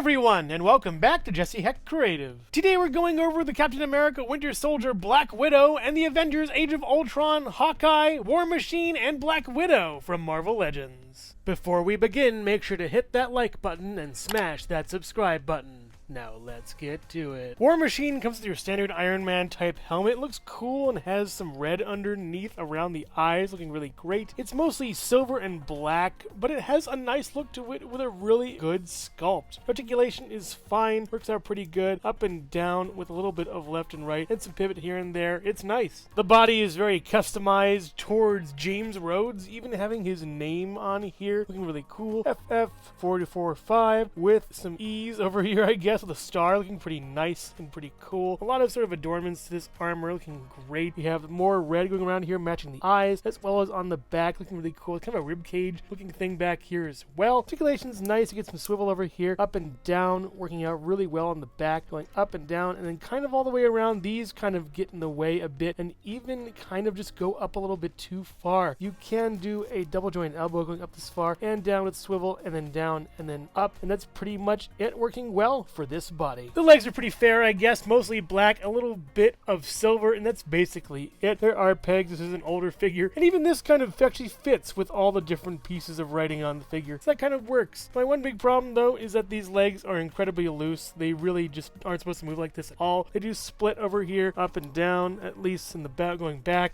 everyone, and welcome back to Jesse Hecht Creative. Today we're going over the Captain America, Winter Soldier, Black Widow, and the Avengers Age of Ultron, Hawkeye, War Machine, and Black Widow from Marvel Legends. Before we begin, make sure to hit that like button and smash that subscribe button. Now let's get to it. War Machine comes with your standard Iron Man type helmet. It looks cool and has some red underneath around the eyes, looking really great. It's mostly silver and black, but it has a nice look to it with a really good sculpt. Articulation is fine, works out pretty good, up and down with a little bit of left and right and some pivot here and there. It's nice. The body is very customized towards James Rhodes, even having his name on here, looking really cool. FF445 with some E's over here, I guess, with a star, looking pretty nice and pretty cool. A lot of sort of adornments to this armor, looking great. We have more red going around here, matching the eyes, as well as on the back, looking really cool. It's kind of a rib cage looking thing back here as well. Articulation's nice. You get some swivel over here, up and down, working out really well on the back, going up and down, and then kind of all the way around. These kind of get in the way a bit, and even kind of just go up a little bit too far. You can do a double joint elbow going up this far, and down with swivel, and then down, and then up, and that's pretty much it, working well for this body. The legs are pretty fair, I guess, mostly black, a little bit of silver, and that's basically it. There are pegs. This is an older figure, and even this kind of actually fits with all the different pieces of writing on the figure, so that kind of works. My one big problem, though, is that these legs are incredibly loose. They really just aren't supposed to move like this at all. They do split over here, up and down, at least in the back, going back.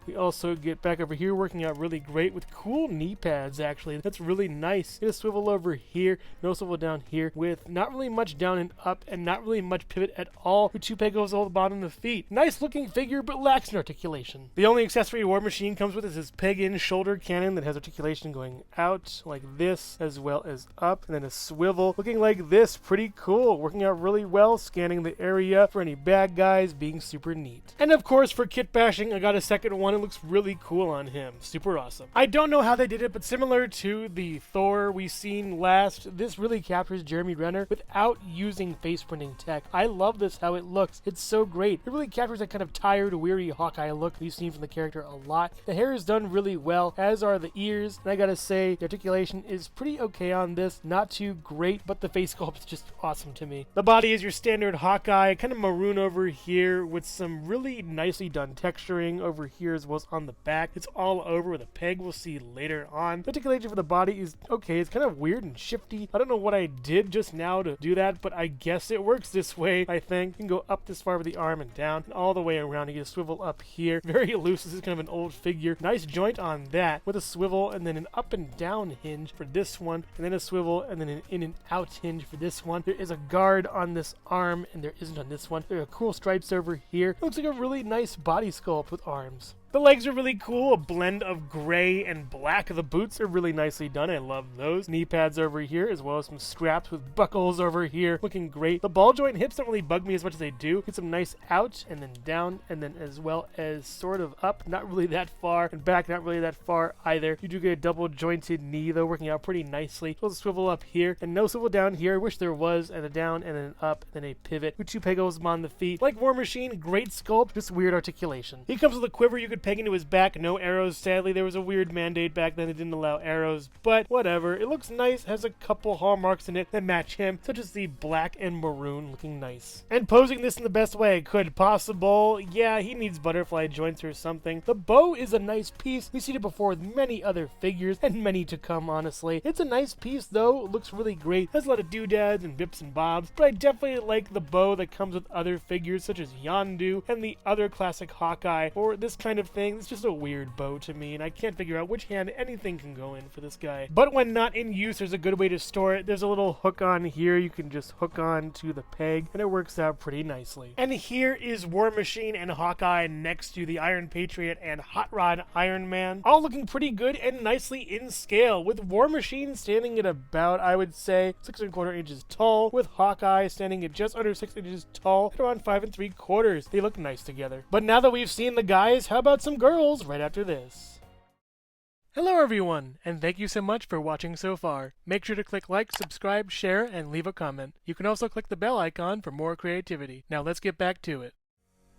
We also get back over here, working out really great with cool knee pads, actually. That's really nice. Get a swivel over here, no swivel down here, with not really much down and up, and not really much pivot at all, with two pegos all the bottom of the feet. Nice looking figure, but lacks in articulation. The only accessory War Machine comes with is his peg-in shoulder cannon that has articulation going out, like this, as well as up, and then a swivel, looking like this. Pretty cool. Working out really well, scanning the area for any bad guys, being super neat. And of course, for kit bashing, I got a second one. It looks really cool on him. Super awesome. I don't know how they did it, but similar to the Thor we seen last, this really captures Jeremy Renner without using face printing tech. I love this, how it looks. It's so great. It really captures that kind of tired, weary Hawkeye look we've seen from the character a lot. The hair is done really well, as are the ears, and I gotta say, the articulation is pretty okay on this. Not too great, but the face sculpt is just awesome to me. The body is your standard Hawkeye, kind of maroon over here, with some really nicely done texturing over here as well as on the back. It's all over with a peg we'll see later on. The articulation for the body is okay. It's kind of weird and shifty. I don't know what I did just now to do that, but I guess it works this way, I think. You can go up this far with the arm and down, and all the way around. You get a swivel up here. Very loose. This is kind of an old figure. Nice joint on that, with a swivel and then an up and down hinge for this one, and then a swivel and then an in and out hinge for this one. There is a guard on this arm, and there isn't on this one. There are cool stripes over here. It looks like a really nice body sculpt with arms. The legs are really cool, a blend of gray and black. The boots are really nicely done. I love those. Knee pads over here, as well as some straps with buckles over here. Looking great. The ball joint hips don't really bug me as much as they do. Get some nice out and then down, and then as well as sort of up. Not really that far, and back not really that far either. You do get a double jointed knee, though, working out pretty nicely. So a swivel up here, and no swivel down here. I wish there was, and a down, and then up, and then a pivot. With two pegos on the feet. Like War Machine, great sculpt, just weird articulation. He comes with a quiver you could peg into his back. No arrows, sadly. There was a weird mandate back then that didn't allow arrows, but whatever. It looks nice, has a couple hallmarks in it that match him, such as the black and maroon, looking nice. And posing this in the best way I could possible. Yeah, he needs butterfly joints or something. The bow is a nice piece. We've seen it before with many other figures, and many to come, honestly. It's a nice piece, though. It looks really great. Has a lot of doodads and bips and bobs, but I definitely like the bow that comes with other figures, such as Yondu and the other classic Hawkeye, or this kind of thing. It's just a weird bow to me, and I can't figure out which hand anything can go in for this guy. But when not in use, there's a good way to store it. There's a little hook on here you can just hook on to the peg, and it works out pretty nicely. And here is War Machine and Hawkeye next to the Iron Patriot and Hot Rod Iron Man, all looking pretty good and nicely in scale, with War Machine standing at about, I would say, 6¼ inches tall, with Hawkeye standing at just under 6 inches tall, at around 5¾ They look nice together. But now that we've seen the guys, how about some girls right after this? Hello everyone, and thank you so much for watching so far. Make sure to click like, subscribe, share, and leave a comment. You can also click the bell icon for more creativity. Now let's get back to it.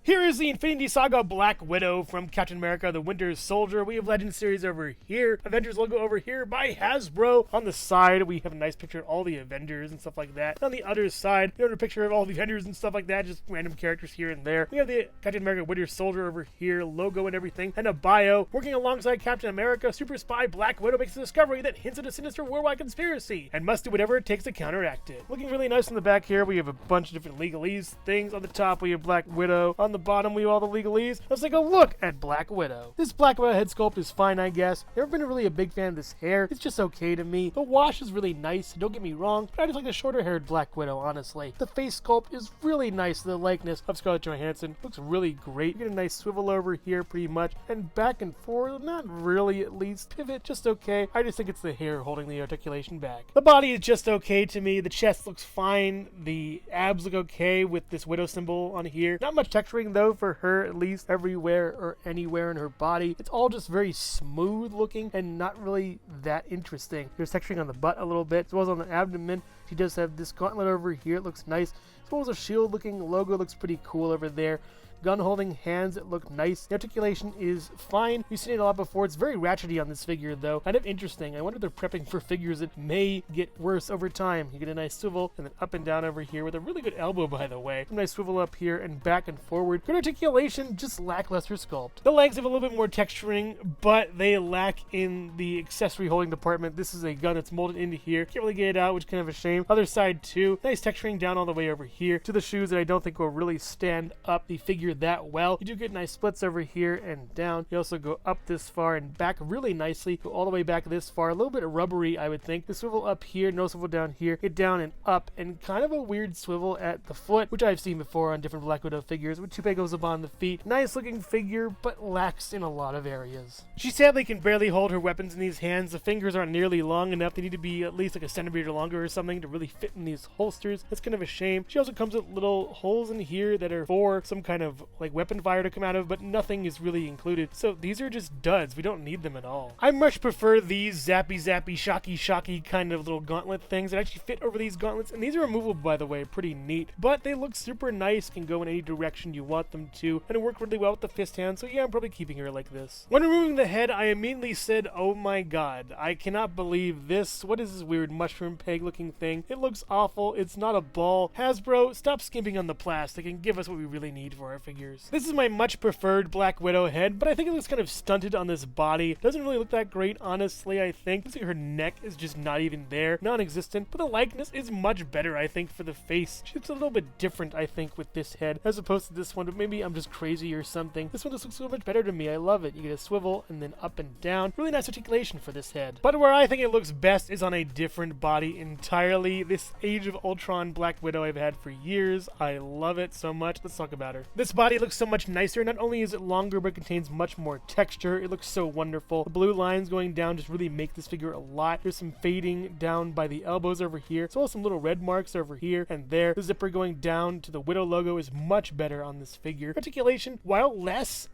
Here is the Infinity Saga Black Widow from Captain America the Winter Soldier. We have Legends series over here, Avengers logo over here by Hasbro. On the side, we have a nice picture of all the Avengers and stuff like that. On the other side, we have a picture of all the Avengers and stuff like that, just random characters here and there. We have the Captain America Winter Soldier over here, logo and everything, and a bio. Working alongside Captain America, super spy Black Widow makes a discovery that hints at a sinister worldwide conspiracy, and must do whatever it takes to counteract it. Looking really nice in the back here, we have a bunch of different legalese things. On the top, we have Black Widow. On the bottom, we have all the legalese. Let's take a look at Black Widow. This Black Widow head sculpt is fine, I guess. Never been really a big fan of this hair. It's just okay to me. The wash is really nice, don't get me wrong, but I just like the shorter haired Black Widow, honestly. The face sculpt is really nice. The likeness of Scarlett Johansson looks really great. You get a nice swivel over here pretty much, and back and forth, not really at least. Pivot, just okay. I just think it's the hair holding the articulation back. The body is just okay to me. The chest looks fine. The abs look okay with this Widow symbol on here. Not much texturing though for her, at least everywhere or anywhere in her body. It's all just very smooth looking and not really that interesting. There's texturing on the butt a little bit, as well as on the abdomen. She does have this gauntlet over here. It looks nice, as well as a shield looking logo looks pretty cool over there. Gun holding hands that look nice. The articulation is fine. We've seen it a lot before. It's very ratchety on this figure though. Kind of interesting. I wonder if they're prepping for figures that may get worse over time. You get a nice swivel and then up and down over here with a really good elbow, by the way. A nice swivel up here and back and forward. Good articulation, just lackluster sculpt. The legs have a little bit more texturing, but they lack in the accessory holding department. This is a gun that's molded into here. Can't really get it out, which is kind of a shame. Other side too. Nice texturing down all the way over here to the shoes that I don't think will really stand up the figure that well. You do get nice splits over here and down. You also go up this far and back really nicely. Go all the way back this far. A little bit rubbery, I would think. The swivel up here, no swivel down here. Get down and up, and kind of a weird swivel at the foot, which I've seen before on different Black Widow figures, with toupee goes up on the feet. Nice looking figure, but lacks in a lot of areas. She sadly can barely hold her weapons in these hands. The fingers aren't nearly long enough. They need to be at least like a centimeter longer or something to really fit in these holsters. That's kind of a shame. She also comes with little holes in here that are for some kind of like weapon fire to come out of, but nothing is really included. So these are just duds. We don't need them at all. I much prefer these zappy, shocky kind of little gauntlet things that actually fit over these gauntlets. And these are removable, by the way, pretty neat. But they look super nice, can go in any direction you want them to, and it worked really well with the fist hand. So yeah, I'm probably keeping her like this. When removing the head, I immediately said, oh my god, I cannot believe this. What is this weird mushroom peg looking thing? It looks awful. It's not a ball. Hasbro, stop skimping on the plastic and give us what we really need for our figures. This is my much preferred Black Widow head, but I think it looks kind of stunted on this body. Doesn't really look that great, honestly, I think. Looks like her neck is just not even there. Non-existent, but the likeness is much better, I think, for the face. She looks a little bit different, I think, with this head, as opposed to this one, but maybe I'm just crazy or something. This one just looks so much better to me. I love it. You get a swivel and then up and down. Really nice articulation for this head. But where I think it looks best is on a different body entirely. This Age of Ultron Black Widow I've had for years. I love it so much. Let's talk about her. This body looks so much nicer. Not only is it longer, but it contains much more texture. It looks so wonderful. The blue lines going down just really make this figure a lot. There's some fading down by the elbows over here, as well as some little red marks over here and there. The zipper going down to the Widow logo is much better on this figure. Articulation, while less,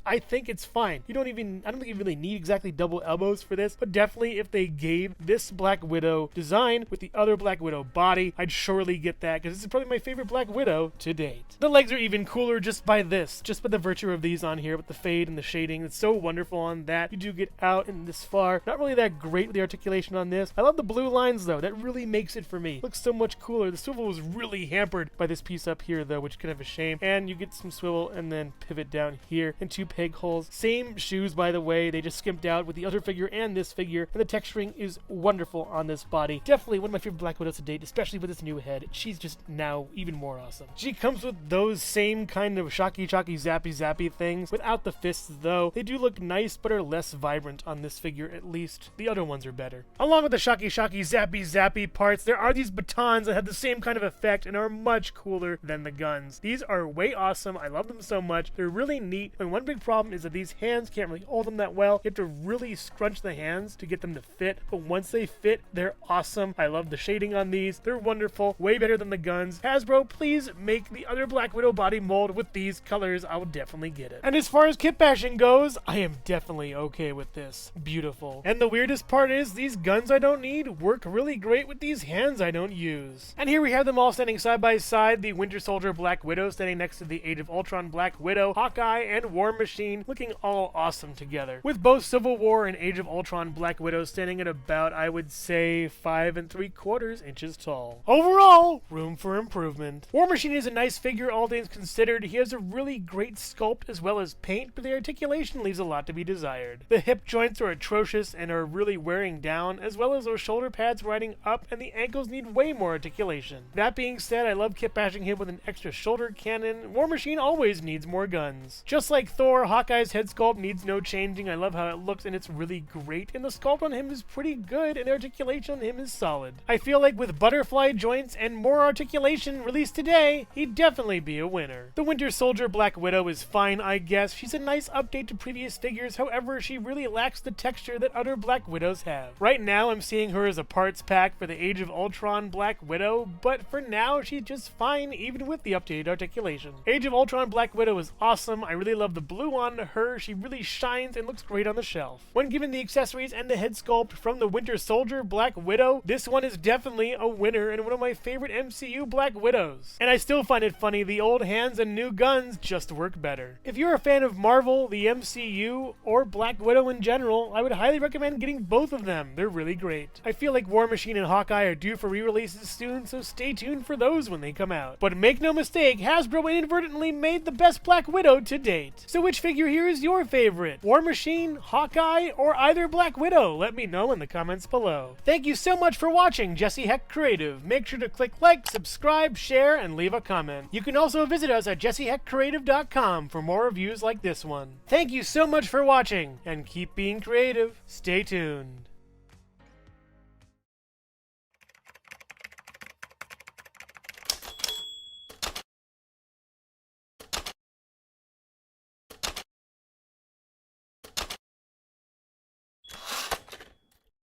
I think it's fine. I don't think you really need exactly double elbows for this, but definitely if they gave this Black Widow design with the other Black Widow body, I'd surely get that, because this is probably my favorite Black Widow to date. The legs are even cooler just by the virtue of these on here with the fade and the shading. It's so wonderful on that. You do get out in this far. Not really that great with the articulation on this. I love the blue lines though. That really makes it for me. Looks so much cooler. The swivel was really hampered by this piece up here though, which is kind of a shame. And you get some swivel and then pivot down here and two peg holes. Same shoes, by the way. They just skimped out with the other figure and this figure. And the texturing is wonderful on this body. Definitely one of my favorite Black Widows to date, especially with this new head. She's just now even more awesome. She comes with those same kind of shocky, zappy things without the fists though. They do look nice, but are less vibrant on this figure at least. The other ones are better. Along with the shocky, zappy parts, there are these batons that have the same kind of effect and are much cooler than the guns. These are way awesome. I love them so much. They're really neat. I mean, one big problem is that these hands can't really hold them that well. You have to really scrunch the hands to get them to fit, but once they fit, they're awesome. I love the shading on these. They're wonderful, way better than the guns. Hasbro, please make the other Black Widow body mold with these colors. I will definitely get it. And as far as kit bashing goes, I am definitely okay with this. Beautiful. And the weirdest part is these guns I don't need work really great with these hands I don't use. And here we have them all standing side by side, the Winter Soldier Black Widow standing next to the Age of Ultron Black Widow, Hawkeye, and War Machine looking all awesome together. With both Civil War and Age of Ultron Black Widow standing at about, I would say, 5 3/4 inches tall. Overall, room for improvement. War Machine is a nice figure, all things considered. He has a really great sculpt as well as paint, but the articulation leaves a lot to be desired. The hip joints are atrocious and are really wearing down, as well as those shoulder pads riding up, and the ankles need way more articulation. That being said, I love kit bashing him with an extra shoulder cannon. War Machine always needs more guns. Just like Thor, Hawkeye's head sculpt needs no changing. I love how it looks and it's really great, and the sculpt on him is pretty good and the articulation on him is solid. I feel like with butterfly joints and more articulation released today, he'd definitely be a winner. The Winter Soldier Black Widow is fine, I guess. She's a nice update to previous figures, however, she really lacks the texture that other Black Widows have. Right now, I'm seeing her as a parts pack for the Age of Ultron Black Widow, but for now, she's just fine even with the updated articulation. Age of Ultron Black Widow is awesome. I really love the blue on her. She really shines and looks great on the shelf. When given the accessories and the head sculpt from the Winter Soldier Black Widow, this one is definitely a winner and one of my favorite MCU Black Widows. And I still find it funny, the old hands and new guns just work better. If you're a fan of Marvel, the MCU, or Black Widow in general, I would highly recommend getting both of them. They're really great. I feel like War Machine and Hawkeye are due for re-releases soon, so stay tuned for those when they come out. But make no mistake, Hasbro inadvertently made the best Black Widow to date. So which figure here is your favorite? War Machine, Hawkeye, or either Black Widow? Let me know in the comments below. Thank you so much for watching Jesse Hecht Creative. Make sure to click like, subscribe, share, and leave a comment. You can also visit us at jessehechtcreative.com for more reviews like this one. Thank you so much for watching, and keep being creative. Stay tuned.